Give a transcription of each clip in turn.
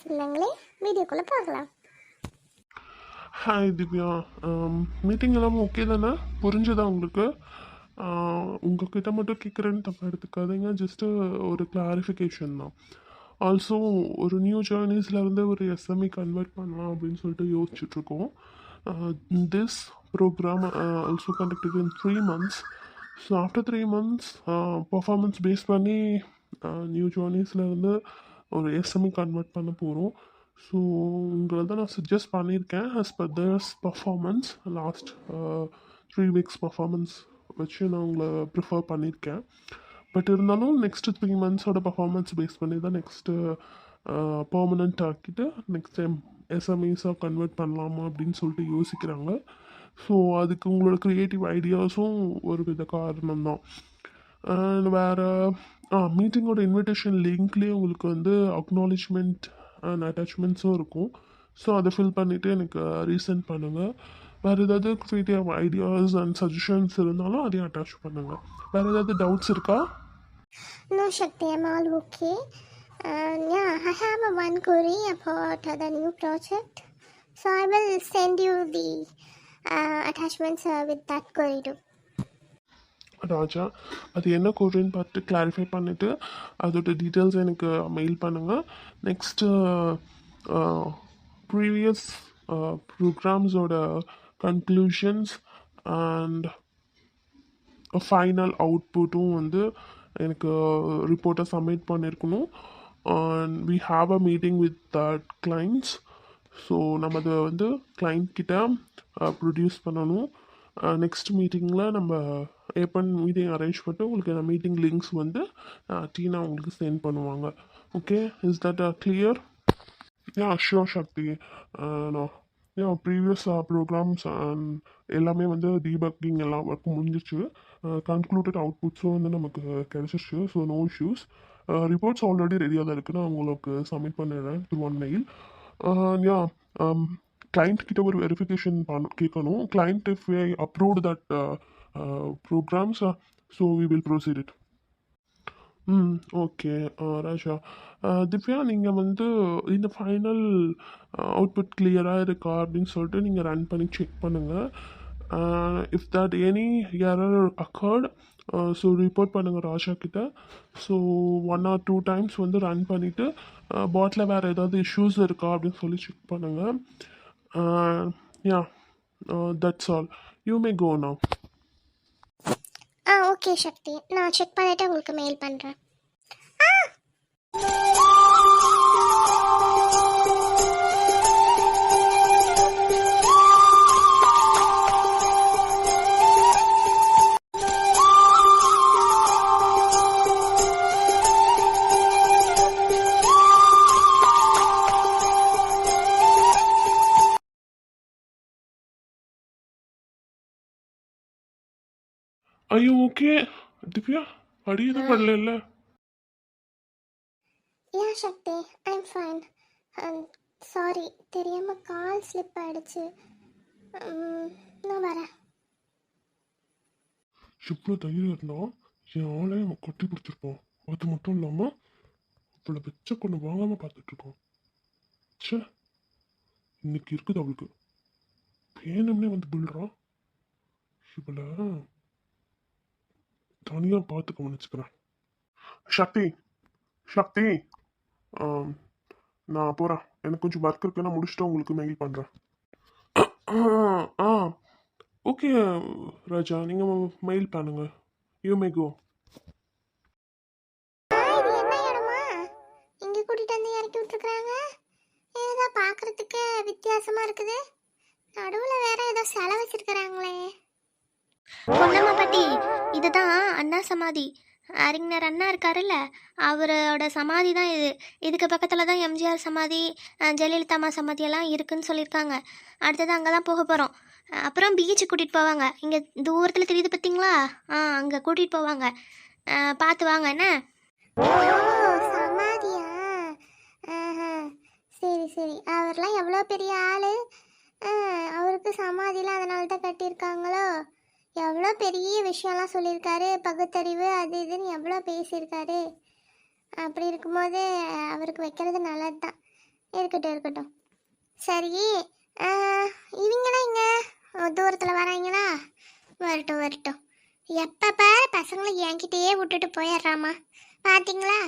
சொந்தங்களே, வீடியோக்குள்ளே பார்க்கலாம். ஹாய் திவ்யா. மீட்டிங் எல்லாம் ஓகே தானே? புரிஞ்சுதா உங்களுக்கு? உங்ககிட்ட மட்டும் கேட்குறேன்னு தப்பாக எடுத்துக்காதீங்க. ஜஸ்ட்டு ஒரு கிளாரிஃபிகேஷன் தான். ஆல்சோ ஒரு நியூ ஜேர்னிஸ்லேருந்து ஒரு எஸ்எம்இ கன்வெர்ட் பண்ணலாம் அப்படின்னு சொல்லிட்டு யோசிச்சுட்ருக்கோம். This program also conducted in 3 months. So after 3 months performance base பண்ணி நியூ ஜேர்னிஸ்லேருந்து ஒரு எஸ்எம்இ கன்வெர்ட் பண்ண போகிறோம். ஸோ உங்களை தான் நான் சஜஸ்ட் பண்ணியிருக்கேன். ஆஸ் பர் தஸ் பர்ஃபார்மன்ஸ் லாஸ்ட் 3 weeks பர்ஃபார்மன்ஸ் வச்சு நான் உங்களை ப்ரிஃபர் பண்ணியிருக்கேன். பட் இருந்தாலும் நெக்ஸ்ட்டு 3 monthsோட பர்ஃபார்மன்ஸ் பேஸ் பண்ணி தான் நெக்ஸ்ட்டு பர்மனெண்ட் ஆக்கிட்டு நெக்ஸ்ட் டைம் எஸ்எம்இஸாக கன்வெர்ட் பண்ணலாமா அப்படின்னு சொல்லிட்டு யோசிக்கிறாங்க. ஸோ அதுக்கு உங்களோட க்ரியேட்டிவ் ஐடியாஸும் ஒரு வித காரணம் தான். அண்ட் வேறு மீட்டிங்கோட இன்விடேஷன் லிங்க்லேயே உங்களுக்கு வந்து அக்னாலேஜ்மெண்ட் அண்ட் அட்டாச்மெண்ட்ஸும் இருக்கும். ஸோ அதை ஃபில் பண்ணிவிட்டு எனக்கு ரீசெண்ட் பண்ணுங்கள். வேறு ஏதாவது க்ரியேட்டிவ் ஐடியாஸ் அண்ட் சஜஷன்ஸ் இருந்தாலும் அதையும் அட்டாச் பண்ணுங்கள். வேறு ஏதாவது டவுட்ஸ் இருக்கா? No, Shakti, I'm all okay. Yeah, I have one query about the new project. So I will send you the attachments with that query too. ராஜா, அது என்ன கோரின்னு பார்த்து clarify பண்ணிவிட்டு அதோட டீட்டெயில்ஸ் எனக்கு மெயில் பண்ணுங்கள். நெக்ஸ்ட்டு ப்ரீவியஸ் ப்ரோக்ராம்ஸோட conclusions and final அவுட்புட்டும் வந்து எனக்கு ரிப்போர்ட்டை சப்மிட் பண்ணியிருக்கணும். And we have a meeting with that clients. So நம்ம அதை வந்து கிளைண்ட் கிட்ட ப்ரொடியூஸ் பண்ணணும். நெக்ஸ்ட் மீட்டிங்கில் நம்ம ஏப்பன் மீட்டிங் அரேஞ்ச் பண்ணிட்டு உங்களுக்கு அந்த மீட்டிங் லிங்க்ஸ் வந்து டீனா உங்களுக்கு சென்ட் பண்ணுவாங்க. Okay, is that clear? Sure Sakthi. Previous programs and எல்லாமே வந்து டீபக்கிங் எல்லாம் ஒர்க் முடிஞ்சிச்சு. கன்க்ளூடட் அவுட்புட்ஸும் வந்து நமக்கு கிடச்சிருச்சு. So no issues. Reports already ரெடியாக தான் இருக்குது. நான் உங்களுக்கு சப்மிட் பண்ணிடுறேன் த்ரூ ஒன் மெயில். கிளைண்ட் கிட்ட ஒரு வெரிஃபிகேஷன் கேட்கணும். Client if I approved that programs so we will proceed it. Okay Raja. Divya, நீங்கள் வந்து இந்த ஃபைனல் அவுட்புட் கிளியராக இருக்கா அப்படின்னு சொல்லிட்டு நீங்கள் ரன் பண்ணி செக் பண்ணுங்கள். If that any error accord so report பண்ணுங்கள் ராஜா கிட்ட. ஸோ 1 or 2 times வந்து ரன் பண்ணிவிட்டு பாட்டில் வேறு ஏதாவது இஷ்யூஸ் இருக்கா அப்படின்னு சொல்லி செக் பண்ணுங்கள். That's all. You may go now. Okay Shakti, நான் செக் பண்ணிவிட்டு உங்களுக்கு மெயில் பண்ணுறேன். ஐயோ ஓகே திவ்யா, அடி எதுவும் பண்ணல? யா சக்தி, ஐம் ஃபைன். சாரி, தெரியாமல் கால் ஸ்லிப் ஆகிடுச்சு. நான் வரேன். இவ்வளோ தைரியம் இருந்தால் என் ஆளையும் கொட்டி பிடிச்சிருப்போம். அது மட்டும் இல்லாமல் இவ்வளோ வச்ச கொண்டு வாங்காமல் பார்த்துட்ருக்கோம். சே, இன்னைக்கு இருக்குது அவளுக்கு. வேணும்னே வந்து பில்றான். இவளை தனியாக பார்த்து கவனிச்சுக்கிறேன். சக்தி சக்தி, நான் போகிறேன். எனக்கு கொஞ்சம் ஒர்க் இருக்கு. நான் முடிச்சுட்டு உங்களுக்கு மெயில் பண்ணுறேன். ஓகே ராஜா, நீங்கள் மெயில் பண்ணுங்க. யூ மே கோ. இது என்ன இடமா? இங்கே கூட்டிகிட்டு வந்து இறக்கி விட்டுருக்குறாங்க. ஏதோ பார்க்குறதுக்கு வித்தியாசமாக இருக்குது. நடுவில் வேற ஏதோ செலை வச்சிருக்கிறாங்களே. பொன்னம்மா பாட்டி, இதுதான் அண்ணா சமாதி. அறிஞர் அண்ணா இருக்காருல்ல, அவரோட சமாதி தான் இது. இதுக்கு பக்கத்தில் தான் எம்ஜிஆர் சமாதி, ஜெயலலிதா அம்மா சமாதி எல்லாம் இருக்குன்னு சொல்லியிருக்காங்க. அடுத்தது அங்கே தான் போக போகிறோம். அப்புறம் பீச்சுக்கு கூட்டிகிட்டு போவாங்க. இங்கே தூரத்தில் தெரியுது பார்த்தீங்களா? அங்கே கூட்டிகிட்டு போவாங்க. பார்த்து வாங்க என்ன. சமாதியா? சரி சரி. அவர்லாம் எவ்வளோ பெரிய ஆள். அவருக்கு சமாதிலாம் அதனால தான் கட்டியிருக்காங்களோ. எவ்வளோ பெரிய விஷயம்லாம் சொல்லியிருக்காரு. பகுத்தறிவு அது இதுன்னு எவ்வளோ பேசியிருக்காரு. அப்படி இருக்கும்போது அவருக்கு வைக்கிறது நல்லது தான். இருக்கட்டும் இருக்கட்டும். சரி, இவங்களாம் இங்கே தூரத்தில் வராங்களா? வரட்டும் வரட்டும். எப்போ பாரு பசங்களை என்கிட்டயே விட்டுட்டு போயிடுறாமா. பார்த்தீங்களா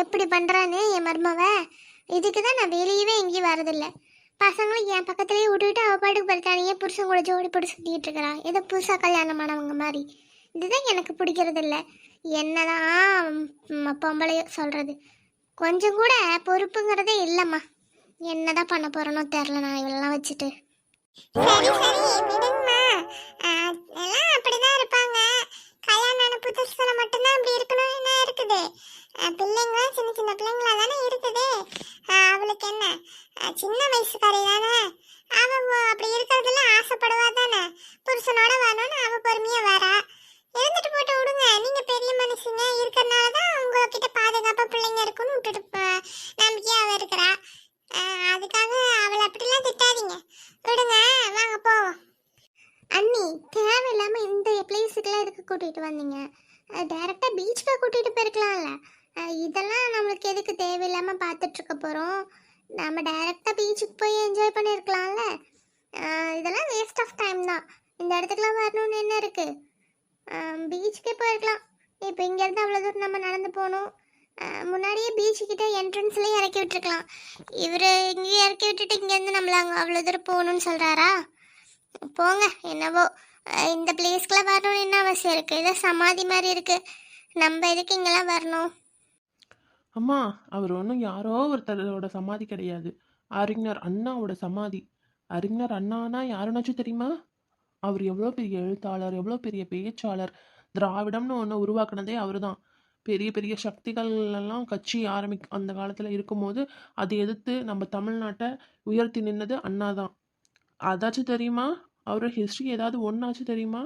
எப்படி பண்ணுறான்னு என் மருமவ. இதுக்கு தான் நான் வெளியவே எங்கேயும் வரதில்லை. பசங்களை என் பக்கத்துலேயே விட்டுட்டு அவள் பாட்டுக்கு படுத்தானியே புருஷன் கூட ஜோடி போட்டு சுற்றிட்டு இருக்கிறா. ஏதோ புதுசாக கல்யாணமானவங்க மாதிரி. இதுதான் எனக்கு பிடிக்கிறது இல்லை. என்னதான் பொம்பளையோ சொல்கிறது, கொஞ்சம் கூட பொறுப்புங்கிறதே இல்லைம்மா. என்னதான் பண்ண போகிறேனோ தெரில நான் இவளெல்லாம் வச்சுட்டு. சரி சரி விடுங்கம்மா. எல்லாம் அப்படிதான் இருப்பாங்க. கல்யாணம் ஆன புதுசுல மட்டும்தான் அப்படி இருக்கணும் என்ன இருக்குது? பிள்ளைங்க சின்ன சின்ன பிள்ளைங்களா தானே இருக்குது. அவளுக்கு என்ன சின்ன வயசுக்காரி தானே. அவ அப்படி இருக்கிறதுல ஆசைப்படுவா தானே. புருஷனோட வரணும்னு அவ பொறுமையா வரா. இருந்துட்டு போட்டு விடுங்க. நீங்க பெரிய மனுஷங்க இருக்கிறதுனால தான் உங்ககிட்ட பாதுகாப்பா பிள்ளைங்க இருக்குன்னு விட்டுட்டு நம்பிக்கையா இருக்கிறா. அதுக்காக அவளை அப்படிலாம் திட்டாதீங்க. விடுங்க, வாங்க போவோம். அண்ணி, தேவையில்லாமல் இந்த பிளேஸுக்கெல்லாம் எதுக்கு கூட்டிகிட்டு வந்தீங்க? டைரெக்டாக பீச்சுக்கு கூட்டிகிட்டு போயிருக்கலாம்ல. இதெல்லாம் நம்மளுக்கு எதுக்கு தேவையில்லாமல் பார்த்துட்ருக்க போகிறோம்? நம்ம டைரெக்டாக பீச்சுக்கு போய் என்ஜாய் பண்ணியிருக்கலாம்ல. இதெல்லாம் வேஸ்ட் ஆஃப் டைம் தான். இந்த இடத்துக்குலாம் வரணும்னு என்ன இருக்குது? பீச்சுக்கே போயிருக்கலாம். இப்போ இங்கேருந்து அவ்வளோ தூரம் நம்ம நடந்து போகணும். முன்னாடியே பீச்சுக்கிட்ட என்ட்ரன்ஸ்லேயே இறக்கி விட்டுருக்கலாம். இவர் இங்கேயே இறக்கி விட்டுட்டு இங்கேருந்து நம்மள அங்கே அவ்வளோ தூரம் போகணுன்னு சொல்கிறாரா? போங்க, என்னவோ. இந்த பிளேஸ்க்குலாம் வரணும்னு என்ன அவசியம் இருக்குது? ஏதோ சமாதி மாதிரி இருக்குது. நம்ம எதுக்கு இங்கெல்லாம் வரணும்? அம்மா, அவர் ஒன்றும் யாரோ ஒருத்தரோட சமாதி கிடையாது. அறிஞர் அண்ணாவோட சமாதி. அறிஞர் அண்ணானா யாருன்னாச்சும் தெரியுமா? அவர் எவ்வளோ பெரிய எழுத்தாளர், எவ்வளோ பெரிய பேச்சாளர். திராவிடம்னு ஒன்று உருவாக்குனதே அவர் தான். பெரிய பெரிய சக்திகள் எல்லாம் கட்சி அந்த காலத்தில் இருக்கும்போது அதை எதிர்த்து நம்ம தமிழ்நாட்டை உயர்த்தி நின்னது அண்ணா தான். அதாச்சும் தெரியுமா? அவரோட ஹிஸ்ட்ரி ஏதாவது ஒன்றாச்சும் தெரியுமா?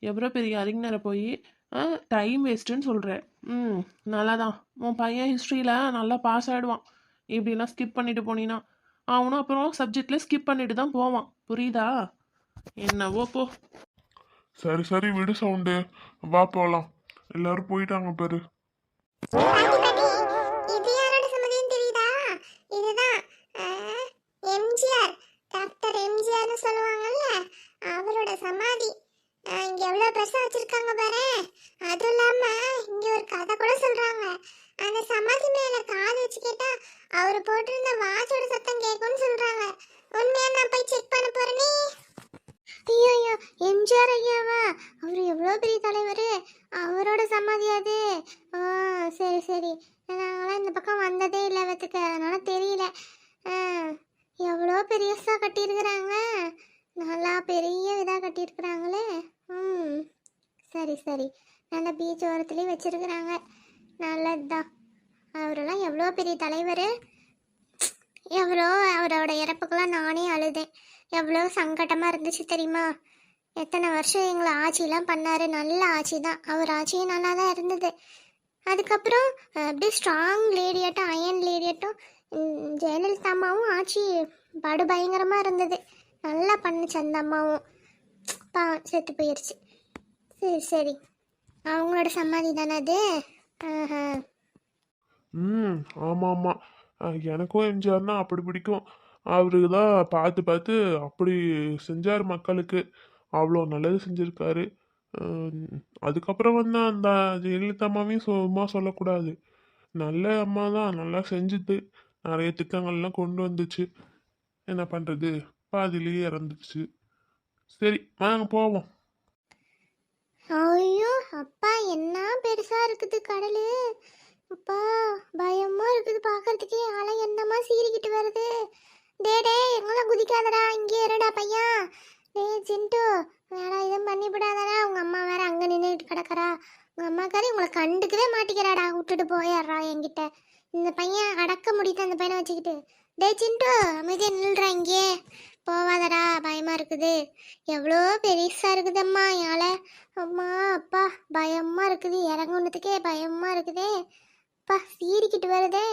எவ்வளோ பெரிய அறிஞரை போய் டைம் வேஸ்ட்டுன்னு சொல்கிறேன். நல்லா தான். உன் பையன் ஹிஸ்ட்ரியில் நல்லா பாஸ் ஆகிடுவான். இப்படிலாம் ஸ்கிப் பண்ணிட்டு போனீன்னா அவனும் அப்புறம் சப்ஜெக்டில் ஸ்கிப் பண்ணிட்டு தான் போவான். புரியுதா? என்னவோ போ. சரி சரி விடு சவுண்டு, வா போகலாம். எல்லாரும் போயிட்டாங்க பாரு. இது யாரோட சம்மதின்னு தெரியுதா? இதுதான் எம்ஜிஆர், டாக்டர் எம்ஜிஆர்னு சொல்லுவாங்கல்ல, அவரோட சமாதி. இங்க எவ்வளவு பெருசா வச்சிருக்காங்க பாரு. அதுவும் இல்லாம இங்க ஒரு கதை கூட சொல்றாங்க. அந்த சமாதி மேல காது வச்சு கேட்டா அவரு போட்டிருந்த வாட்சோட சத்தம் கேட்கும்னு சொல்றாங்க. உண்மையா நான் போய் செக் பண்ண போறேனே. ஐயோ ஐயோ, எம்ஜிஆர் ஐயாவா? அவர் எவ்வளோ பெரிய தலைவர். அவரோட சமாதி அது. சரி சரி, நாங்களாம் இந்த பக்கம் வந்ததே இல்லை வத்துக்க, அதனால தெரியல. எவ்வளோ பெருசாக கட்டியிருக்கிறாங்க. நல்லா பெரிய இதாக கட்டியிருக்கிறாங்களே. சரி சரி, நல்ல பீச் ஓரத்துலேயும் வச்சுருக்குறாங்க. நல்லது தான். அவரெல்லாம் எவ்வளோ பெரிய தலைவர். எவ்வளோ அவரோட இறப்புக்கெல்லாம் நானே அழுதேன். எவ்வளோ சங்கடமாக இருந்துச்சு தெரியுமா? எத்தனை வருஷம் எங்களை ஆட்சியெலாம் பண்ணார். நல்ல ஆட்சி தான். அவர் ஆட்சியும் நல்லா தான் இருந்தது. அதுக்கப்புறம் அப்படியே ஸ்ட்ராங் லேடியாட்டம், அயன் லேடியாட்டம் ஜெயலலிதா அம்மாவும் ஆட்சி படு பயங்கரமாக இருந்தது. நல்லா பண்ணுச்சு அந்த அம்மாவும். செத்து போயிடுச்சு. சரி சரி, அவங்களோட சமாதி தானே அது? ஆமாம் ஆமாம். எனக்கும் எம்ஜிஆர்னா அப்படி பிடிக்கும். அவருக்கு தான் பார்த்து பார்த்து அப்படி செஞ்சார் மக்களுக்கு. அவ்வளோ நல்லது செஞ்சுருக்காரு. அதுக்கப்புறம் வந்து அந்த ஜெயலலிதா அம்மாவையும் சும்மா சொல்லக்கூடாது. நல்ல அம்மா தான், நல்லா செஞ்சுது. நிறைய திட்டங்கள்லாம் கொண்டு வந்துச்சு. என்ன பண்ணுறது, பாதிலேயே இறந்துச்சு. சரி வாங்க போவோம். ஐயோ அப்பா, என்ன பெருசாக இருக்குது கடல். அப்பா பயமா இருக்குது பார்க்கறதுக்கே. அலை என்னமா சீறிக்கிட்டு வருது. டே எங்கெல்லாம் குதிக்காதடா, இங்கே இருடா பையன். சிண்டு, வேற எதுவும் பண்ணிவிடாதடா. உங்கள் அம்மா வேற அங்கே நின்றுட்டு கிடக்கிறா. உங்கள் அம்மாக்காரி உங்களை கண்டுக்கவே மாட்டிக்கிறாடா. விட்டுட்டு போயிடுறா என்கிட்ட. இந்த பையன் அடக்க முடியுது அந்த பையனை வச்சுக்கிட்டு. சிண்டு, அமைதியாக நில்றா, இங்கே போவாதடா, பயமாக இருக்குது. எவ்வளோ பெருசாக இருக்குதம்மா யாழை. அம்மா அப்பா பயமாக இருக்குது. இறங்குனதுக்கே பயமாக இருக்குதே. அப்பா சீறிக்கிட்டு வருதே.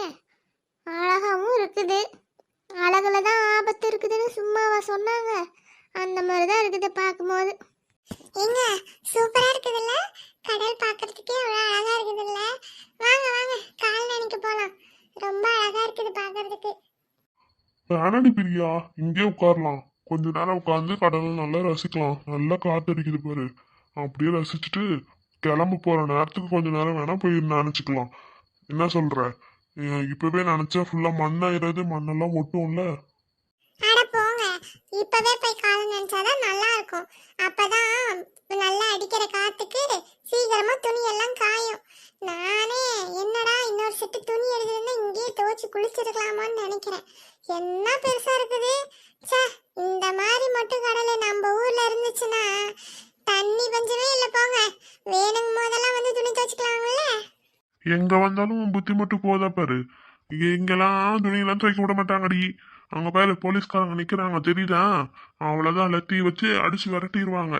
அழகாகவும் இருக்குது. அழகுல தான் ஆபத்து இருக்குதுன்னு சும்மாவா சொன்னாங்க? அந்த மாதிரி தான் இருக்குது பார்க்கும்போது. ஏங்க சூப்பரா இருக்குதுல்ல? கடல் பார்க்கறதுக்கே அவ்வளோ அழகா இருக்குதுல்ல? வாங்க வாங்க, கால் நனைக்க போலாம். ரொம்ப அழகா இருக்குது பார்க்கறதுக்கு. வேணாடி பிரியா, இங்கே உட்காரலாம். கொஞ்ச நேரம் உட்காந்து கடலை நல்லா ரசிக்கலாம். நல்லா காத்தடிக்குது பாரு. அப்படியே ரசிச்சுட்டு கிளம்ப போற நேரத்துக்கு கொஞ்ச நேரம் வேணா போய் நினைச்சுக்கலாம். என்ன சொல்ற? இப்பவே நினைச்சா ஃபுல்லா மண்ணாயிராது, மண்ணெல்லாம் ஒட்டும்ல. அட போங்க, இப்பவே போய் காலை நினைச்சாதான் நல்லா இருக்கும். அப்பதான் நல்லா அடிக்கிற காத்துக்கு சீக்கிரமா துணி எல்லாம் காயும். நானே என்னடா இன்னொரு செட்டு துணி எடுத்துருந்தா இங்கேயே துவைச்சு குளிச்சிருக்கலாமான்னு நினைக்கிறேன். என்ன பெருசா இருக்குது. ச்சே, இந்த மாதிரி மட்டும் கடலை நம்ம ஊர்ல இருந்துச்சுன்னா தண்ணி பஞ்சமே இல்ல போங்க. வேணுங்க போதெல்லாம் வந்து துணி துவைச்சுக்கலாம்ல. எங்க வந்தாலும் உன் புத்தி மட்டும் போதா பாரு. இங்கெல்லாம் துணியெல்லாம் துவைக்க விட மாட்டாங்கடி. அங்க பாரு போலீஸ்காரங்க நிக்கிறாங்க தெரியுதா? அவ்வளவுதான் லத்தி வச்சு அடிச்சு விரட்டிடுவாங்க.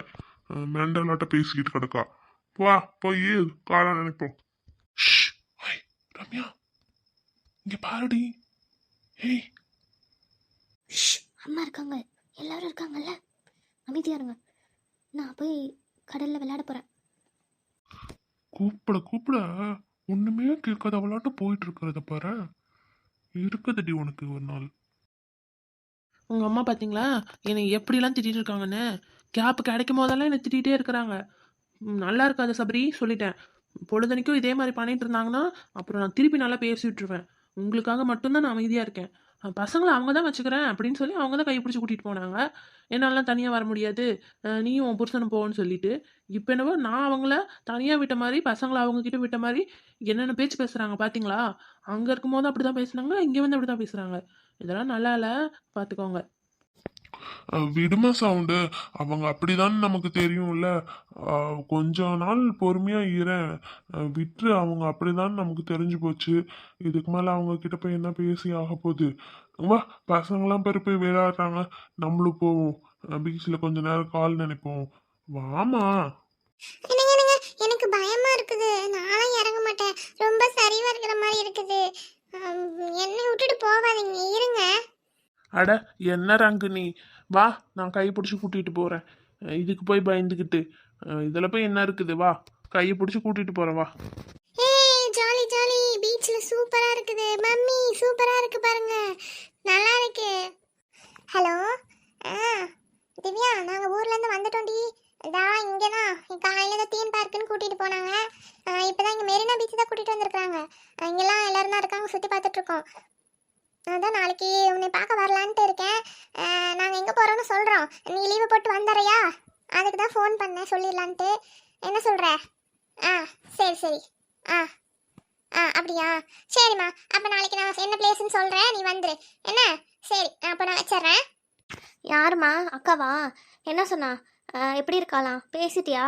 மெண்டலாட்ட பேசிக்கிட்டு கிடக்கா. வா போய் காலை நினைப்போம். ரம்யா, இங்க பாருடி. ஏய், அம்மா இருக்காங்க, எல்லாரும் இருக்காங்கல்ல, அமைதியா இருங்க. நான் போய் கடல்ல விளையாட போறேன். கூப்பிட கூப்பிட ஒண்ணுமே கேட்காத அவளாட்டம் போயிட்டு இருக்கிறத பாரு. இருக்குதுடி உனக்கு ஒரு நாள். உங்கள் அம்மா பார்த்தீங்களா என்னை எப்படிலாம் திட்டிகிட்டு இருக்காங்கன்னு. கேப் கிடைக்கும் போதெல்லாம் என்னை திட்டிகிட்டே இருக்கிறாங்க. நல்லா இருக்காது சபரி, சொல்லிட்டேன். பொழுதனைக்கும் இதே மாதிரி பண்ணிட்டு இருந்தாங்கன்னா அப்புறம் நான் திருப்பி நல்லா பேசி விட்டுருவேன். உங்களுக்காக மட்டும்தான் நான் அமைதியாக இருக்கேன். பசங்களை அவங்க தான் வச்சுக்கிறேன் அப்படின்னு சொல்லி அவங்க தான் கைப்பிடிச்சி கூட்டிகிட்டு போனாங்க. என்னாலலாம் தனியாக வர முடியாது, நீயும் உன் புருஷனும் போன்னு சொல்லிட்டு. இப்போ என்னவோ நான் அவங்கள தனியாக விட்ட மாதிரி, பசங்களை அவங்கக்கிட்ட விட்ட மாதிரி என்னென்ன பேச்சு பேசுகிறாங்க பார்த்தீங்களா? அங்கே இருக்கும்போது அப்படி தான் பேசுனாங்க, இங்கே வந்து அப்படி தான் பேசுகிறாங்க. இதெல்லாம் நல்லா இல்லை, பார்த்துக்கோங்க. விடுமா சவுண்டு, அவங்க அப்படிதான் நமக்கு தெரியும்ல. கொஞ்ச நாள் பொறுமையா இரேன். விட்டுரு, அவங்க அப்படிதான் நமக்கு தெரிஞ்சு போச்சு. இதுக்கு மேல அவங்க கிட்ட போய் என்ன பேசி ஆக போகுது? வா, பசங்களாம் பேர் போய் விளையாடுறாங்க, நம்மளும் போவோம். பீச்சில் கொஞ்ச நேரம் கால் நினைப்போம். வாமா. என்னங்க என்னங்க, எனக்கு பயமா இருக்குது. நானும் இறங்க மாட்டேன். ரொம்ப சரிவா இருக்கிற மாதிரி இருக்குது. என்னை விட்டுட்டு போகாதீங்க, இருங்க. அட என்ன ரங்கு நீ, வா நான் கை பிடிச்சி கூட்டிகிட்டு போகிறேன். இதுக்கு போய் பயந்துக்கிட்டு இதில் போய் என்ன இருக்குது, வா கையை பிடிச்சி கூட்டிகிட்டு போகிறேன், வா. ஏய் ஜாலி ஜாலி, பீச்ல சூப்பரா இருக்குது. மம்மி சூப்பரா இருக்கு பாருங்க, நல்லா இருக்கு. ஹலோ, திவ்யா, நாங்க ஊர்ல இருந்து வந்துட்டோம்டி. இதா இங்கதான் காலையில தான் தீம் பார்க்குன்னு கூட்டிட்டு போனாங்க. இப்பதான் இங்க மெரினா பீச் தான் கூட்டிட்டு வந்திருக்காங்க. இங்கெல்லாம் எல்லாரும் தான் இருக்காங்க, சுத்தி பார்த்துட்டு இருக்கோம். அதான் நாளைக்கு உன்னை பார்க்க வரலான்ட்டு இருக்கேன். நாங்கள் எங்கே போகிறோன்னு சொல்கிறோம். நீ லீவு போட்டு வந்துடுறியா? அதுக்கு தான் ஃபோன் பண்ணேன், சொல்லிடலான்ட்டு. என்ன சொல்கிற? சரி சரி. ஆ ஆ அப்படியா, சரிம்மா. அப்போ நாளைக்கு நான் என்ன பிளேஸ்ன்னு சொல்கிறேன், நீ வந்துரு என்ன? சரி, அப்போ நான் வச்சிட்றேன். யாரும்மா? அக்காவா? என்ன சொன்னா? எப்படி இருக்காளாம்? பேசிட்டியா?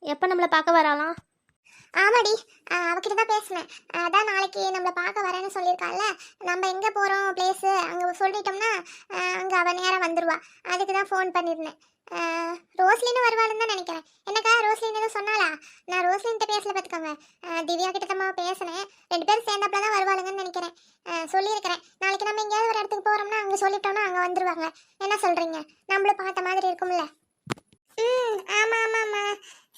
எப்போ நம்மளை பார்க்க வராளாம்? ஆமாடி, அவகிட்ட தான் பேசினேன். அதான் நாளைக்கு நம்மளை பார்க்க வரேன்னு சொல்லியிருக்கால. நம்ம எங்கே போகிறோம் பிளேஸு அங்கே சொல்லிட்டோம்னா அங்கே அவள் நேரம் வந்துடுவா. அதுக்கு தான் ஃபோன் பண்ணியிருந்தேன். ரோஸ்லின்னு வருவாளுன்னு தான் நினைக்கிறேன். என்னக்கா ரோஸ்லின் எதுவும் சொன்னாலா? நான் ரோஸ்லின்கிட்ட பேசல, பார்த்துக்கோங்க. திவ்யா கிட்ட தான் பேசினேன். 2 பேரும் சேர்ந்தாப்புல தான் வருவாளுங்கன்னு நினைக்கிறேன். சொல்லியிருக்கிறேன். நாளைக்கு நம்ம எங்கேயாவது ஒரு இடத்துக்கு போகிறோம்னா அங்கே சொல்லிட்டோம்னா அங்கே வந்துடுவாங்க. என்ன சொல்கிறீங்க? நம்மளும் பார்த்த மாதிரி இருக்கும்ல. ஆமாம் ஆமாம்மா,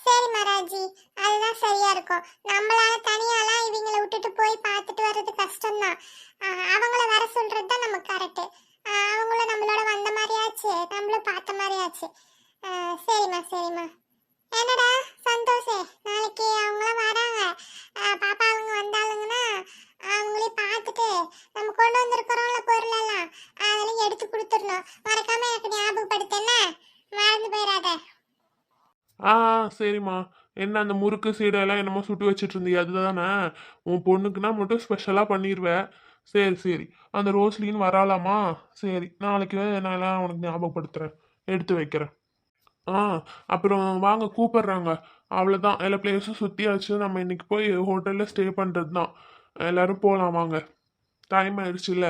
சரி மராஜி, அதுதான் சரியா இருக்கும். நம்மளால தனியாலாம் இவங்களை விட்டுட்டு போய் பார்த்துட்டு வர்றது கஷ்டம்தான். அவங்கள வர சொல்றது தான் நமக்கு கரெக்டு. அவங்களும் நம்மளோட வந்த மாதிரியாச்சு, நம்மளும் பார்த்த மாதிரியாச்சு. சரிம்மா சரிம்மா. என்னடா சந்தோஷே, நாளைக்கு அவங்களாம் வராங்க. பாப்பா அவங்க வந்தாலுங்கன்னா அவங்களே பார்த்துட்டு நம்ம கொண்டு வந்திருக்கிறோம்ல பொருளெல்லாம் அதெல்லாம் எடுத்து கொடுத்துடணும். மறக்காம எனக்கு ஞாபகப்படுத்தேன்னா, மறந்து போயிடாத. சரிம்மா. என்ன அந்த முறுக்கு சீடெல்லாம் என்னமோ சுட்டு வச்சுட்டு இருந்தீங்க, அதுதானே? உன் பொண்ணுக்குன்னா மட்டும் ஸ்பெஷலாக பண்ணிடுவேன். சரி சரி. அந்த ரோஸ்லின்னு வராலாமா? சரி, நாளைக்கு நான் எல்லாம் உனக்கு ஞாபகப்படுத்துகிறேன், எடுத்து வைக்கிறேன். அப்புறம் வாங்க, கூப்பிடுறாங்க. அவ்வளோதான், எல்லா பிளேஸும் சுற்றியாச்சு. நம்ம இன்னைக்கு போய் ஹோட்டலில் ஸ்டே பண்ணுறது தான். எல்லோரும் போகலாம் வாங்க. டைம் ஆயிடுச்சுல்ல.